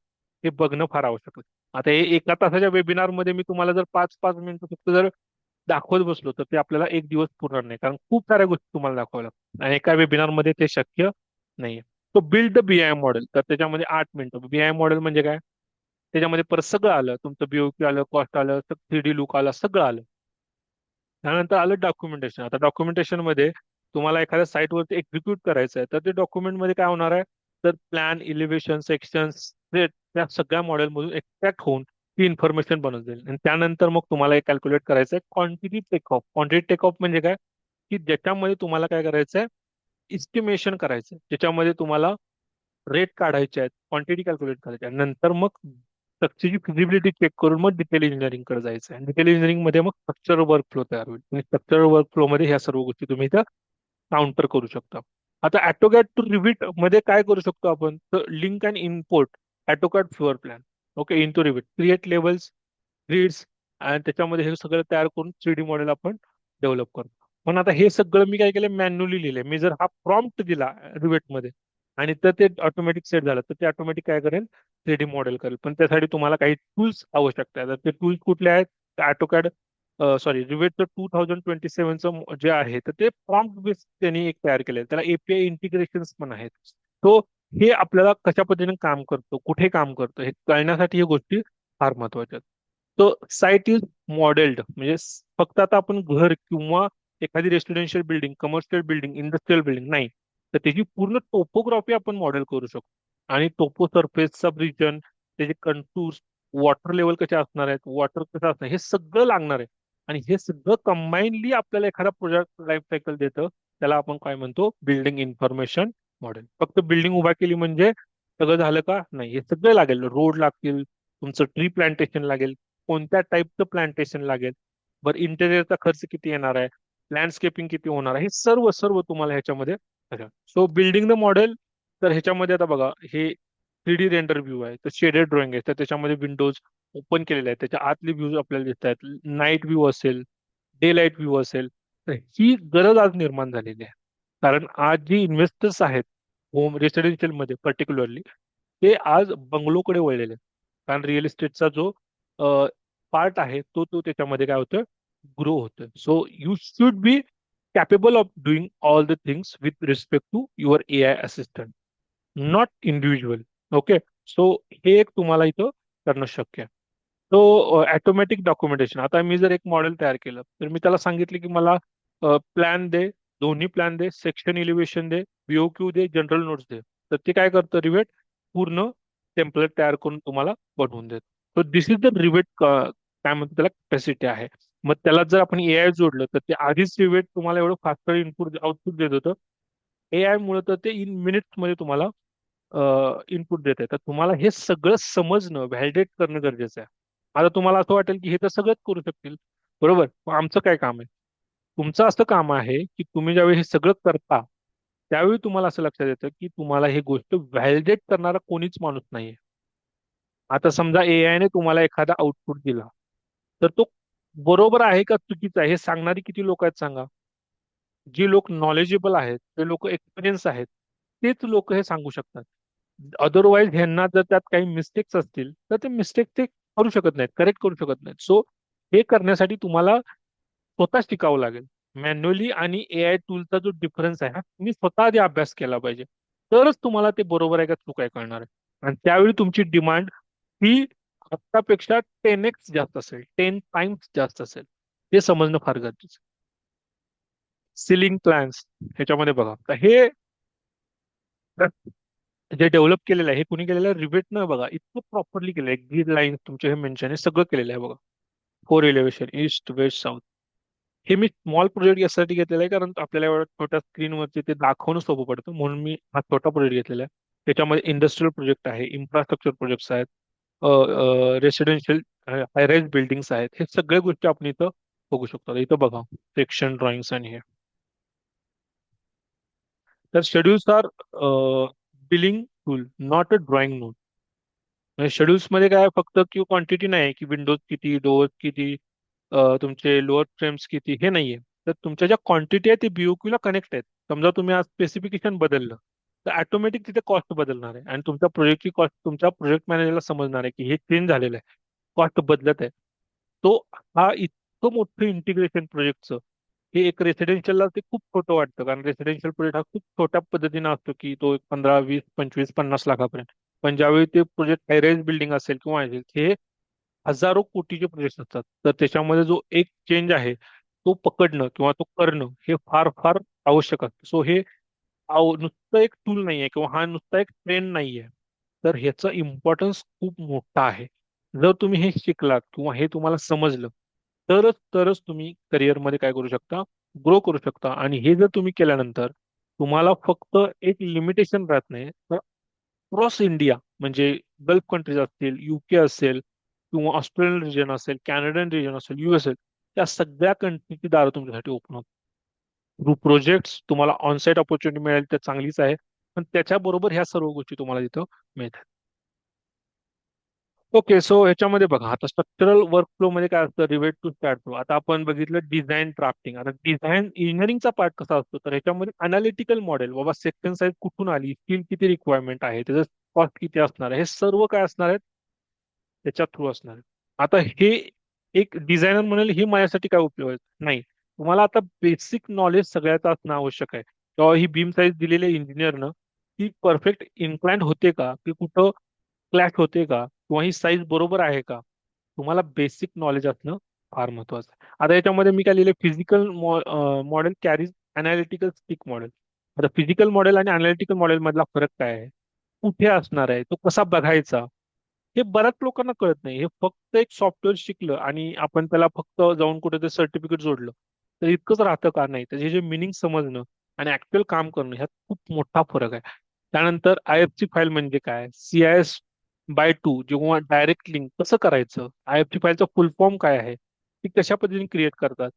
हे बघणं फार आवश्यक आहे. आता हे एका तासाच्या वेबिनार मध्ये मी तुम्हाला जर 5-5 मिनिटं फक्त जर दाखवत बसलो तर ते आपल्याला एक दिवस पुरणार नाही, कारण खूप साऱ्या गोष्टी तुम्हाला दाखवाव्या लागतात आणि एका वेबिनार मध्ये ते शक्य नाहीये. तो बिल्ड द बीआय मॉडेल, तर त्याच्यामध्ये 8 मिनिटं. बीआय मॉडेल म्हणजे काय, त्याच्यामध्ये परत सगळं आलं, तुमचं बीओक्यू आलं, कॉस्ट आलं, 3D लुक आलं, सगळं आलं. त्यानंतर आलं डॉक्युमेंटेशन. आता डॉक्युमेंटेशन मध्ये तुम्हाला एखाद्या साईटवरती एक्झिक्यूट करायचं आहे, तर ते डॉक्युमेंट मध्ये काय होणार आहे, तर प्लॅन, इलिव्हेशन, सेक्शन्स, त्या सगळ्या मॉडेलमधून एक्स्ट्रॅक्ट होऊन ती इन्फॉर्मेशन बनत जाईल. आणि त्यानंतर मग तुम्हाला एक कॅल्क्युलेट करायचं आहे quantity take off. Quantity take off म्हणजे काय, की ज्याच्यामध्ये तुम्हाला काय करायचं आहे, इस्टिमेशन करायचं, ज्याच्यामध्ये तुम्हाला रेट काढायचे आहेत, क्वांटिटी कॅल्क्युलेट करायची आहे. नंतर मग स्ट्रक्चरची फिजिबिलिटी चेक करून मग डिटेल इंजिनिअरिंग कडे जायचं आहे. डिटेल इंजिनिअरिंग मध्ये मग स्ट्रक्चर वर्क फ्लो तयार होईल आणि स्ट्रक्चर वर्क फ्लो मध्ये ह्या सर्व गोष्टी तुम्ही इथं काउंटर करू शकता. आता ॲटोकॅड टू रिव्हिट मध्ये काय करू शकतो आपण, तर link and import AutoCAD floor plan, okay, into Revit, create levels, grids, आणि त्याच्यामध्ये हे सगळं तयार करून 3D मॉडेल आपण डेव्हलप करतो. पण आता हे सगळं मी काय केलं, मॅन्युअली लिहिलंय. मी जर हा प्रॉम्प्ट दिला रिव्हिट मध्ये आणि तर ते ऑटोमॅटिक सेट झालं, तर ते ऑटोमॅटिक काय करेल, 3D मॉडेल करेल. पण त्यासाठी तुम्हाला काही टूल्स आवश्यकता आहेत. तर ते टूल्स कुठले आहेत, ऑटोकॅड, सॉरी, रिवेटचं 2027चं जे आहे, तर ते प्रॉम्प्ट बेस त्यांनी एक तयार केलं, त्याला एपीआय इंटिग्रेशन्स पण आहेत. तो हे आपल्याला कशा पद्धतीने काम करतो, कुठे काम करतो, हे कळण्यासाठी हे गोष्टी फार महत्वाच्या आहेत. तो साईट इज मॉडेल्ड म्हणजे फक्त आता आपण घर किंवा एखादी residential building, commercial building, industrial building नाही, तर त्याची पूर्ण टोपोग्राफी आपण मॉडेल करू शकतो. आणि टोपो सरफेस, सब रिजन, त्याचे कंटूर्स, वॉटर लेवल कसे असणार आहेत, वॉटर कसं असणार, हे सगळं लागणार आहे. आणि हे सगळं कंबाईनली आपल्याला एखादा प्रोजेक्ट लाईफ सायकल देतं. त्याला आपण काय म्हणतो, बिल्डिंग इन्फॉर्मेशन मॉडेल. फक्त बिल्डिंग उभा केली म्हणजे सगळं झालं का, नाही, हे सगळं लागेल. रोड लागतील, तुमचं ट्री प्लांटेशन लागेल, कोणत्या टाईपचं प्लांटेशन लागेल, बरं इंटेरियरचा खर्च किती येणार आहे, लँडस्केपिंग किती होणार आहे, हे सर्व सर्व तुम्हाला ह्याच्यामध्ये. सो बिल्डिंग द मॉडेल, तर ह्याच्यामध्ये आता बघा, हे 3D रेंडर व्ह्यू आहे, तर शेडेड ड्रॉइंग आहे, तर त्याच्यामध्ये विंडोज ओपन केलेले आहेत, त्याच्या आतले व्ह्यूज आपल्याला दिसत आहेत. नाईट व्ह्यू असेल, डे लाईट व्ह्यू असेल, तर ही गरज आज निर्माण झालेली आहे. कारण आज जी इन्व्हेस्टर्स आहेत होम रेसिडेन्शियल मध्ये पर्टिक्युलरली, ते आज बंगलोकडे वळलेले आहेत. कारण रिअल इस्टेटचा जो पार्ट आहे तो तो त्याच्यामध्ये काय होतं, ग्रो होतं. So you should be capable of doing all the things with respect to your AI assistant, not individual. Okay. So हे एक तुम्हाला इथं करणं शक्य आहे. तो ऑटोमॅटिक डॉक्युमेंटेशन. आता मी जर एक मॉडेल तयार केलं, तर मी त्याला सांगितलं की मला प्लॅन दे, दोन्ही प्लॅन दे, सेक्शन इलिव्हेशन दे, बीओक्यू दे, जनरल नोट्स दे. तर ते काय करतं, रिवेट पूर्ण टेम्पलेट तयार करून तुम्हाला बनवून देतो. So this is the rivet, काय म्हणतो त्याला, कॅपॅसिटी आहे. मग त्याला जर आपण एआय जोडलं, तर ते आधीच रिवेट तुम्हाला एवढं फास्टर इनपुट आउटपुट देत होतं. एआय मुळे तर ते इन मिनिट्स मध्ये तुम्हाला इनपुट देत आहे. तर तुम्हाला हे सगळं समजणं, व्हॅलिडेट करणं गरजेचं आहे. आता तुम्हाला असं वाटेल की हे तर सगळंच करू शकतील, बरोबर, मग आमचं काय काम आहे. तुमचं असं काम आहे की तुम्ही ज्यावेळी हे सगळं करता, त्यावेळी तुम्हाला असं लक्षात येतं की तुम्हाला ही गोष्ट व्हॅलिडेट करणारा कोणीच माणूस नाहीये. आता समजा एआय ने तुम्हाला एखादा आउटपुट दिला, तर तो बरोबर आहे का चुकीचा आहे हे सांगणारी किती लोक आहेत सांगा. जी लोक नॉलेजेबल आहेत, जे लोक एक्सपिरियन्स आहेत, तेच लोक हे सांगू शकतात. अदरवाईज ह्यांना जर त्यात काही मिस्टेक्स असतील तर ते मिस्टेक ते करू शकत नाहीत, करेक्ट करू शकत नाहीत. सो हे करण्यासाठी तुम्हाला स्वतः शिकावं लागेल. मॅन्युअली आणि एआय टूलचा जो डिफरन्स आहे हा तुम्ही स्वतः आधी अभ्यास केला पाहिजे. तरच तुम्हाला ते बरोबर आहे का चूक आहे कळणार आहे. आणि त्यावेळी तुमची डिमांड ही आत्तापेक्षा 10x जास्त असेल, 10 टाइम्स जास्त असेल. हे समजणं फार गरजेचं आहे. सिलिंग प्लॅन्स ह्याच्यामध्ये बघा, तर हे जे डेव्हलप केलेलं आहे हे कुणी केलेलं आहे? रिवेट न बघा, इतकं प्रॉपरली केलं आहे. ग्रीड लाईन तुमचे हे मेन्शन आहे, सगळं केलेलं आहे बघा. Four elevation, east west south. हे मी स्मॉल प्रोजेक्ट यासाठी घेतलेला आहे कारण आपल्याला एवढ्या छोट्या स्क्रीनवरती ते दाखवणं सोपं पडतं, म्हणून मी हा छोटा प्रोजेक्ट घेतलेला आहे. त्याच्यामध्ये इंडस्ट्रियल प्रोजेक्ट आहे, इन्फ्रास्ट्रक्चर प्रोजेक्ट्स आहेत, रेसिडेन्शियल हाय राईज बिल्डिंग्स आहेत. हे सगळ्या गोष्टी आपण इथं बघू शकतो. इथं बघा सेक्शन ड्रॉइंग्स आणि हे. तर schedules are billing tool, not a drawing note. म्हणजे शेड्यूल्स मध्ये काय फक्त क्वांटिटी नाही की विंडोज किती, डोअर्स किती, तुमचे लोअर फ्रेम्स किती, हे नाहीये. तर तुमच्या ज्या क्वांटिटी आहे ते बीओक्यू ला कनेक्ट आहेत. समजा तुम्ही आज स्पेसिफिकेशन बदललं तर ऑटोमॅटिक तिथे कॉस्ट बदलणार आहे आणि तुमच्या प्रोजेक्टची कॉस्ट तुमच्या प्रोजेक्ट मॅनेजरला समजणार आहे की हे चेंज झालेलं आहे, कॉस्ट बदलत आहे. तो हा इतकं मोठं इंटिग्रेशन प्रोजेक्टचं, हे एक रेसिडेन्शियलला ते खूप छोटं वाटतं कारण रेसिडेन्शियल प्रोजेक्ट हा खूप छोट्या पद्धतीने असतो की तो एक 15, 20, 25, 50 लाखापर्यंत. पण ज्यावेळी ते प्रोजेक्ट हायराईज बिल्डिंग असेल किंवा असेल, हे हजारो कोटीचे प्रोजेक्ट असतात. तर त्याच्यामध्ये जो एक चेंज आहे तो पकडणं किंवा तो करणं हे फार फार आवश्यक असतं. सो हे नुसतं एक टूल नाहीये किंवा हा नुसता एक ट्रेंड नाहीये. तर ह्याचा इम्पॉर्टन्स खूप मोठा आहे. जर तुम्ही हे शिकलात किंवा हे तुम्हाला समजलं तरच तरच तुम्ही करिअरमध्ये काय करू शकता, ग्रो करू शकता. आणि हे जर तुम्ही केल्यानंतर तुम्हाला फक्त एक लिमिटेशन राहत नाही, तर क्रॉस इंडिया म्हणजे गल्फ कंट्रीज असतील, युके असेल किंवा ऑस्ट्रेलियन रिजन असेल, कॅनडियन रिजन असेल, युएस असेल, त्या सगळ्या कंट्रीची दारं तुमच्यासाठी ओपन होतात. थ्रू प्रोजेक्ट्स तुम्हाला ऑनसाईट ऑपॉर्च्युनिटी मिळेल तर चांगलीच आहे, पण त्याच्याबरोबर ह्या सर्व गोष्टी तुम्हाला तिथं मिळतात. ओके, सो ह्याच्यामध्ये बघा आता स्ट्रक्चरल वर्कफ्लो मध्ये काय असतं, रिवेट टू स्टार्ट फ्लो. आता आपण बघितलं डिझाईन ड्राफ्टिंग. आता डिझाईन इंजिनिअरिंगचा पार्ट कसा असतो, तर ह्याच्यामध्ये अनालिटिकल मॉडेल, बाबा सेक्शन साईज कुठून आली, स्किल किती रिक्वायरमेंट आहे, त्याचं कॉस्ट किती असणार आहे, हे सर्व काय असणार आहे त्याच्या थ्रू असणार आहे. आता हे एक डिझायनर म्हणेल हे माझ्यासाठी काय उपयोग आहे, नाही. तुम्हाला आता बेसिक नॉलेज सगळ्याचं असणं आवश्यक आहे. तेव्हा ही बीम साईज दिलेली इंजिनियरनं ती परफेक्ट इन्क्लाइंड होते का, की कुठं क्लॅश होते का, किंवा ही साईज बरोबर आहे का, तुम्हाला बेसिक नॉलेज असणं फार महत्वाचं आहे. आता याच्यामध्ये मी काय लिहिले, physical model carries analytical stick model. आता फिजिकल मॉडेल आणि अनालिटिकल मॉडेल मधला फरक काय आहे, कुठे असणार आहे, तो कसा बघायचा, हे बऱ्याच लोकांना कळत नाही. हे फक्त एक सॉफ्टवेअर शिकलं आणि आपण त्याला फक्त जाऊन कुठे ते सर्टिफिकेट जोडलं तर इतकंच राहतं का, नाही. त्याचे जे मिनिंग समजणं आणि ऍक्च्युअल काम करणं ह्यात खूप मोठा फरक आहे. त्यानंतर आयएफसी फाईल म्हणजे काय, CIS/2 जेव्हा डायरेक्ट लिंक कसं करायचं, आयएफसी फाईलचा फुल फॉर्म काय आहे, ती कशा पद्धतीने क्रिएट करतात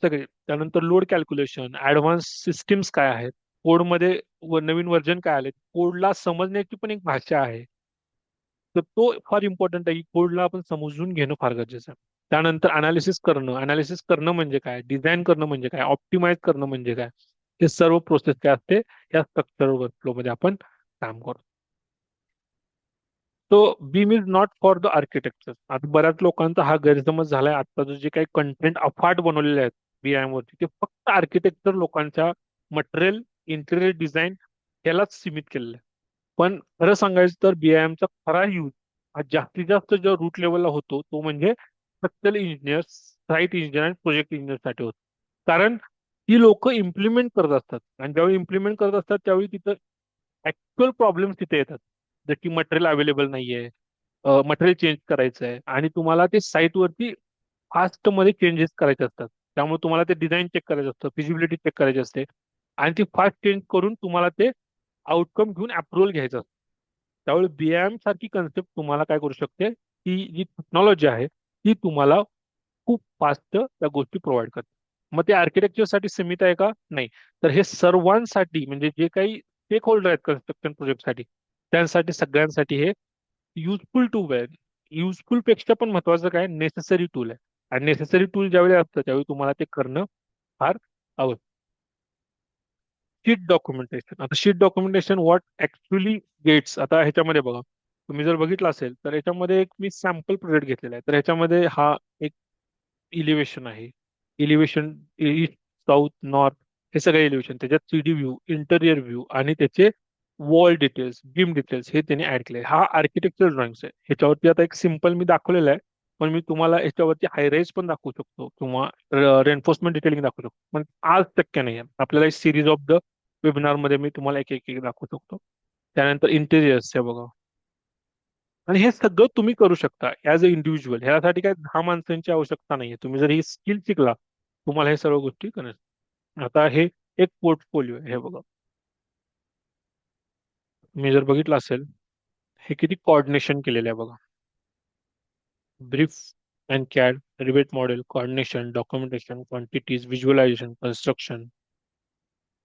सगळे. त्यानंतर लोड कॅल्क्युलेशन, ऍडव्हान्स सिस्टीम्स काय आहेत, कोडमध्ये नवीन व्हर्जन काय आले, कोडला समजण्याची पण एक भाषा आहे. तर तो फार इम्पॉर्टंट आहे की कोडला आपण समजून घेणं फार गरजेचं आहे. त्यानंतर अनालिसिस करणं म्हणजे काय, डिझाईन करणं म्हणजे काय, ऑप्टिमाइज करणं म्हणजे काय, हे सर्व प्रोसेस काय असते या स्ट्रक्चर वर्कफ्लो मध्ये आपण काम करतो. तो beam is not for the architecture. आता बऱ्याच लोकांचा हा गैरसमज झालाय, आता जे काही कंटेंट अफाट बनवलेले आहेत बीआयएम वरती, ते फक्त आर्किटेक्चर लोकांच्या, मटेरियल, इंटेरियर डिझाईन यालाच सीमित केलेलं आहे. पण खरं सांगायचं तर बीआयएमचा खरा यूज हा जास्तीत जास्त जो रूट लेवलला होतो तो म्हणजे स्ट्रक्चरल इंजिनियर, साईट इंजिनियर आणि प्रोजेक्ट इंजिनियर साठी होतो. कारण ती लोक इम्प्लिमेंट करत असतात आणि ज्यावेळी इम्प्लिमेंट करत असतात त्यावेळी तिथं ऍक्च्युअल प्रॉब्लेम तिथे येतात. जर की मटेरियल अवेलेबल नाहीये, मटेरियल चेंज करायचं आहे आणि तुम्हाला ते साईट वरती फास्ट मध्ये चेंजेस करायचे असतात. त्यामुळे तुम्हाला ते डिझाईन चेक करायचं असतं, फिजिबिलिटी चेक करायची असते आणि ती फास्ट चेंज करून तुम्हाला ते आउटकम घेऊन अप्रुव्हल घ्यायचं असतं. त्यावेळी बीआयएम सारखी कन्सेप्ट तुम्हाला काय करू शकते, की जी टेक्नॉलॉजी आहे ती तुम्हाला खूप फास्ट त्या गोष्टी प्रोव्हाइड करते. मग ते आर्किटेक्चरसाठी सीमित आहे का, नाही. तर हे सर्वांसाठी, म्हणजे जे काही स्टेक होल्डर आहेत कन्स्ट्रक्शन प्रोजेक्टसाठी, त्यांसाठी सगळ्यांसाठी हे युजफुल टूल आहे. युजफुल पेक्षा पण महत्वाचं काय, नेसेसरी टूल आहे. आणि नेसेसरी टूल ज्यावेळी असतं त्यावेळी तुम्हाला ते करणं फार आवडतं. Sheet documentation. आता sheet documentation what actually gets, आता ह्याच्यामध्ये बघा, तुम्ही जर बघितलं असेल तर याच्यामध्ये एक मी सॅम्पल प्रोजेक्ट घेतलेला आहे. तर ह्याच्यामध्ये हा एक इलिव्हेशन आहे. इलिव्हेशन ईस्ट, साऊथ, नॉर्थ, हे सगळे इलिव्हेशन, त्याच्यात 3D व्ह्यू, इंटेरियर व्ह्यू आणि त्याचे वॉल डिटेल्स, बीम डिटेल्स हे त्यांनी ऍड केले. हा आर्किटेक्चर ड्रॉइंग्स आहे. ह्याच्यावरती आता एक सिंपल मी दाखवलेला आहे, पण मी तुम्हाला याच्यावरती हायराईज पण दाखवू शकतो किंवा रेन्फोर्समेंट डिटेलिंग दाखवू शकतो, पण आज शक्य नाही आहे. आपल्याला सिरीज ऑफ द वेबिनार मध्ये मी तुम्हाला एक एक एक दाखवू शकतो. त्यानंतर इंटेरियर्स आहे बघा. आणि हे सगळं तुम्ही करू शकता ऍज अ इंडिव्हिज्युअल. ह्यासाठी काय 10 माणसांची आवश्यकता नाहीये. तुम्ही जर ही स्किल शिकला, तुम्हाला हे सर्व गोष्टी करायच्या. आता हे एक पोर्टफोलिओ आहे, हे बघा. तुम्ही जर बघितलं असेल, हे किती कोऑर्डिनेशन केलेलं आहे बघा. Brief and CAD, Revit model, coordination, documentation, quantities, visualization, construction.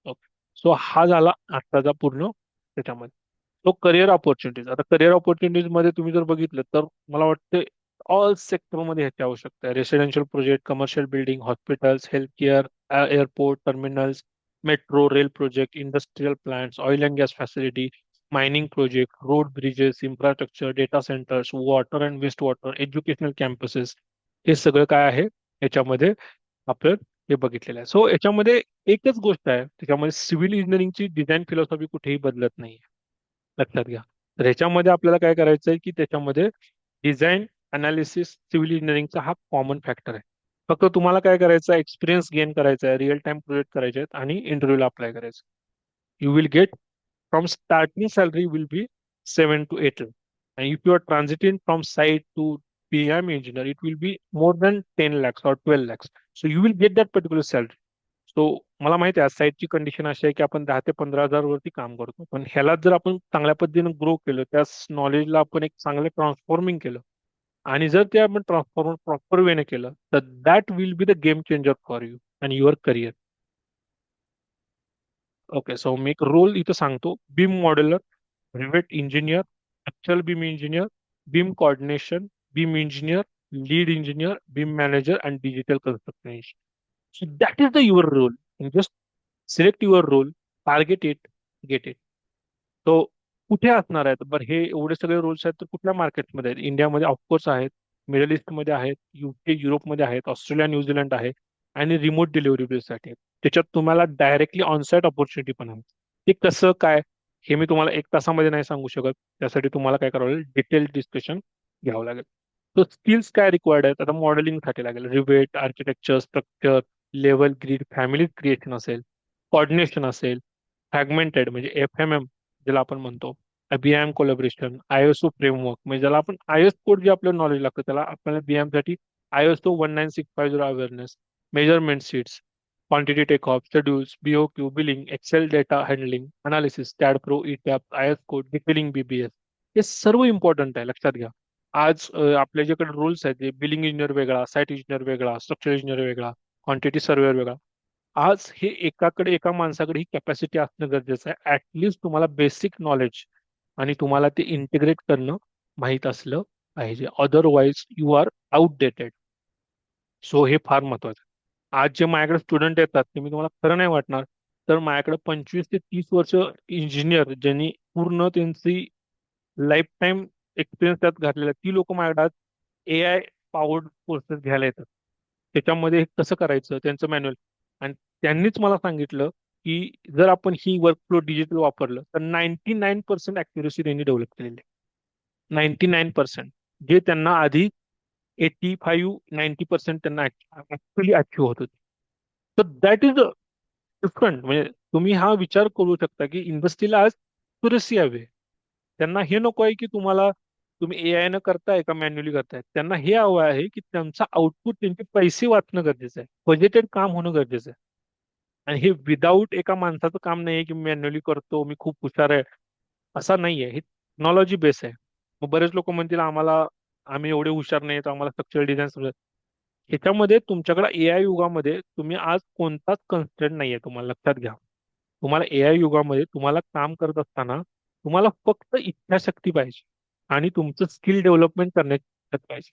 Okay. So हा झाला आत्ताचा पूर्ण त्याच्यामध्ये. तो करिअर ऑपॉर्च्युनिटीज. आता करिअर ऑपॉर्च्युनिटीज मध्ये तुम्ही जर बघितलं तर मला वाटतं ऑल सेक्टरमध्ये ह्याची आवश्यकता आहे. Residential project, commercial building, hospitals, health care, airport, terminals, metro rail project, industrial plants, oil and gas facility, mining project, road bridges, infrastructure, data centres, water and waste water, educational campuses, हे सगळं काय आहे याच्यामध्ये आपण हे बघितलेलं आहे. So याच्यामध्ये एकच गोष्ट आहे, त्याच्यामध्ये सिव्हिल इंजिनिअरिंगची डिझाईन फिलॉसॉफी कुठेही बदलत नाही. लक्षात घ्या. तर ह्याच्यामध्ये आपल्याला काय करायचं आहे की त्याच्यामध्ये डिझाईन अनालिसिस सिव्हिल इंजिनिअरिंगचा हा कॉमन फॅक्टर आहे. फक्त तुम्हाला काय करायचं आहे, एक्सपिरियन्स गेन करायचा आहे, रिअल टाइम प्रोजेक्ट करायचे आहेत आणि इंटरव्ह्यूला अप्लाय करायचं. You will get from starting salary will be 7 to 8 lakh. And if you are transiting from site to PM engineer, it will be more than 10 lakhs or 12 lakhs. So you will get that particular salary. So मला माहिती आहे साईटची condition अशी आहे की आपण 10 ते 15 हजार वरती काम करतो, पण ह्याला जर आपण चांगल्या पद्धतीने ग्रो केलं, त्या नॉलेजला आपण एक चांगलं ट्रान्सफॉर्मिंग केलं आणि जर ते आपण ट्रान्सफॉर्म प्रॉपर वेने केलं, तर that will be the game changer for you and your career. Okay. So मी एक रोल इथं सांगतो. BIM modeller, Revit engineer, actual BIM engineer, BIM coordination, BIM engineer, lead engineer, BIM manager and digital construction engineer. So that is the your role. And just select your role, target it, get it. तो कुठे असणार आहेत बरं, हे एवढे सगळे rules आहेत तर कुठल्या मार्केटमध्ये आहेत? इंडियामध्ये ऑफकोर्स आहेत, मिडल ईस्टमध्ये आहेत, युके युरोपमध्ये आहेत, ऑस्ट्रेलिया न्यूझीलंड आहे आणि रिमोट डिलिव्हरीसाठी आहेत. त्याच्यात तुम्हाला डायरेक्टली ऑनसाईट ऑपॉर्च्युनिटी पण आहे. ते कसं काय हे मी तुम्हाला 1 तासामध्ये नाही सांगू शकत. त्यासाठी तुम्हाला काय करावं लागेल, डिटेल डिस्कशन घ्यावं लागेल. तो स्किल्स काय रिक्वायर्ड आहेत, आता मॉडेलिंगसाठी लागेल Revit, architecture, structure, level grid, family creation असेल, कोऑर्डिनेशन असेल, फ्रॅगमेंटेड म्हणजे FMM ज्याला आपण म्हणतो, बीएम कोलॅबोरेशन, ISO फ्रेमवर्क म्हणजे ज्याला आपण IS कोड जे आपल्याला नॉलेज लागतं त्याला आपल्याला बीएम साठी ISO 19650 awareness, measurement sheets, quantity take off, schedules, BOQ, billing, excel data handling, analysis, STAAD Pro, ETABS, IS code, detailing, BBS, हे सर्व इम्पॉर्टंट आहे. लक्षात घ्या. आज आपल्या ज्याकडे रूल्स आहेत, बिलिंग इंजिनियर वेगळा, साईट इंजिनियर वेगळा, स्ट्रक्चर इंजिनियर वेगळा, क्वांटिटी सर्वेअर वेगळा. आज हे एका माणसाकडे ही कॅपॅसिटी असणं गरजेचं आहे. ऍटलिस्ट तुम्हाला बेसिक नॉलेज आणि तुम्हाला ते इंटिग्रेट करणं माहीत असलं पाहिजे. Otherwise you are outdated. So हे फार महत्वाचं आहे. आज जे माझ्याकडे स्टुडंट येतात ते मी तुम्हाला खरं नाही वाटणार, तर माझ्याकडे 25 ते 30 वर्ष इंजिनियर ज्यांनी पूर्ण त्यांची लाईफ टाईम एक्सपिरियन्स त्यात घातलेला आहे, ती लोक माझ्याकडे आज AI पॉवर्ड कोर्सेस घ्यायला येतात. त्याच्यामध्ये हे कसं करायचं त्यांचं मॅन्युअल. आणि त्यांनीच मला सांगितलं की जर आपण ही वर्कफ्लो डिजिटल वापरलं तर 99% ऍक्युरेसी त्यांनी डेव्हलप केलेली आहे. 99%, जे त्यांना आधी 85-90% त्यांना ऍक्च्युअली अचीव्ह होत होते. तर दॅट इज डिफरंट. म्हणजे तुम्ही हा विचार करू शकता की इंडस्ट्रीला आज पुरेशी हवे. त्यांना हे नको आहे की तुम्ही AI न करताय का मॅन्युअली करताय. त्यांना हे हवं आहे की त्यांचा आउटपुट, त्यांचे पैसे वाचणं गरजेचं आहे, बजेटेड काम होणं गरजेचं आहे. आणि हे विदाऊट एका माणसाचं काम नाहीये की मॅन्युअली करतो मी खूप हुशार आहे, असा नाहीये. हे टेक्नॉलॉजी बेस आहे. मग बरेच लोक म्हणतील आम्हाला, आम्ही एवढे हुशार नाही तर आम्हाला स्ट्रक्चरल डिझाईन समजत. ह्याच्यामध्ये तुमच्याकडे AI युगामध्ये तुम्ही आज कोणताच कन्स्ट्रेंट नाहीये. तुम्हाला लक्षात घ्या. तुम्हाला AI युगामध्ये तुम्हाला काम करत असताना तुम्हाला फक्त इच्छाशक्ती पाहिजे आणि तुमचं स्किल डेव्हलपमेंट करण्याची ताकद पाहिजे.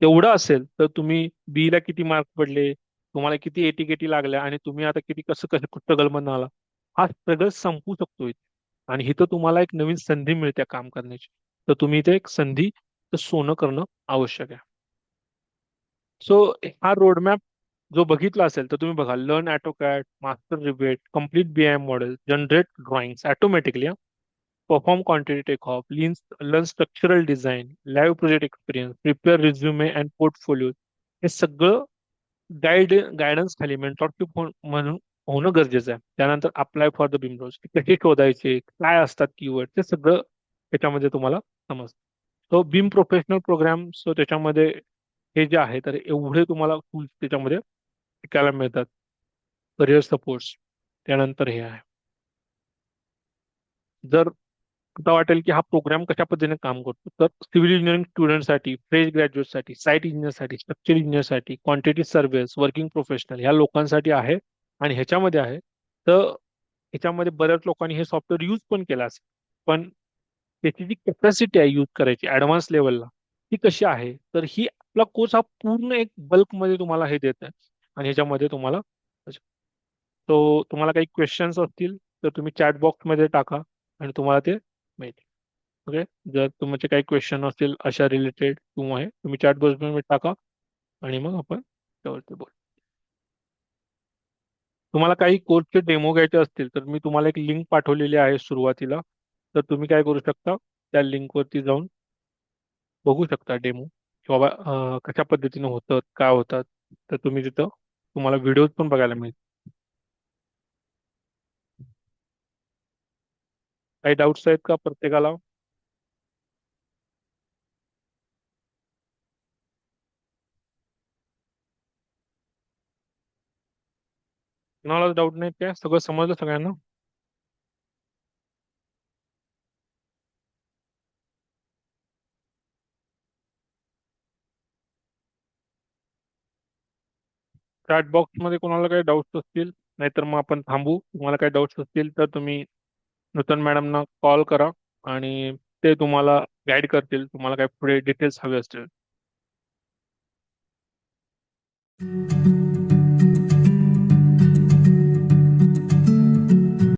तेवढं असेल तर तुम्ही बी ला किती मार्क पडले, तुम्हाला किती एटी केटी लागल्या आणि तुम्ही आता किती कसं कसं स्ट्रगल मधून आला, हा स्ट्रगल संपू शकतो इथे. आणि इथं तुम्हाला एक नवीन संधी मिळते काम करण्याची. तर तुम्ही इथे एक संधी तर सोनं करणं आवश्यक आहे. सो हा रोडमॅप जो बघितला असेल तर तुम्ही बघा, learn AutoCAD, master Revit, complete BIM model, generate drawings automatically, perform quantity take off, learn structural design, live project experience, prepare resume and portfolio, हे सगळं गायडन्स खाली मेंटॉरशिप म्हणून होणं गरजेचं आहे. त्यानंतर अप्लाय फॉर द बिम रोल्स, कसे शोधायचे, काय असतात कीवर्ड, ते सगळं त्याच्यामध्ये तुम्हाला समजतं. तो बीम प्रोफेशनल प्रोग्राम, सो त्याच्यामध्ये हे जे आहे तर एवढे तुम्हाला टूल्स त्याच्यामध्ये शिकायला मिळतात. करिअर सपोर्ट्स, त्यानंतर हे आहे. जर आता वाटेल की हा प्रोग्राम कशा पद्धतीने काम करतो, तर सिव्हिल इंजिनिअरिंग स्टुडंटसाठी, फ्रेश ग्रॅज्युएटसाठी, साईट इंजिनियरसाठी, स्ट्रक्चर इंजिनियरसाठी, क्वांटिटी सर्वेस, वर्किंग प्रोफेशनल ह्या लोकांसाठी आहे. आणि ह्याच्यामध्ये आहे तर ह्याच्यामध्ये बऱ्याच लोकांनी हे सॉफ्टवेअर यूज पण केलं असेल, पण त्याची जी कॅपॅसिटी आहे यूज करायची ऍडव्हान्स लेवलला, ती कशी आहे, तर ही आपला कोर्स हा पूर्ण एक बल्कमध्ये तुम्हाला हे देत आहे. आणि ह्याच्यामध्ये तुम्हाला, तो तुम्हाला काही क्वेश्चन्स असतील तर तुम्ही चॅट बॉक्समध्ये टाका आणि तुम्हाला ते मिळतील. ओके. जर तुमचे काही क्वेश्चन असतील अशा रिलेटेड किंवा हे, तुम्ही चॅट बॉक्समध्ये टाका आणि मग आपण त्यावरती बोलू. तुम्हाला काही कोर्सचे डेमो घ्यायचे असतील तर मी तुम्हाला एक लिंक पाठवलेली आहे सुरुवातीला. तर तुम्ही काय करू शकता, त्या लिंकवरती जाऊन बघू शकता डेमो, की बाबा कशा पद्धतीने होतं, काय होतात. तर तुम्ही तिथं तुम्हाला व्हिडिओज पण बघायला मिळतील. काही डाऊट्स आहेत का प्रत्येकाला? कोणालाच डाऊट नाही काय? सगळं समजलं सगळ्यांना? चॅट बॉक्समध्ये कोणाला काही डाऊट्स असतील, नाहीतर मग आपण थांबू. तुम्हाला काही डाऊट्स असतील तर तुम्ही नूतन मॅडमना कॉल करा आणि ते तुम्हाला गाईड करतील, तुम्हाला काही पुढे डिटेल्स हवे असतील.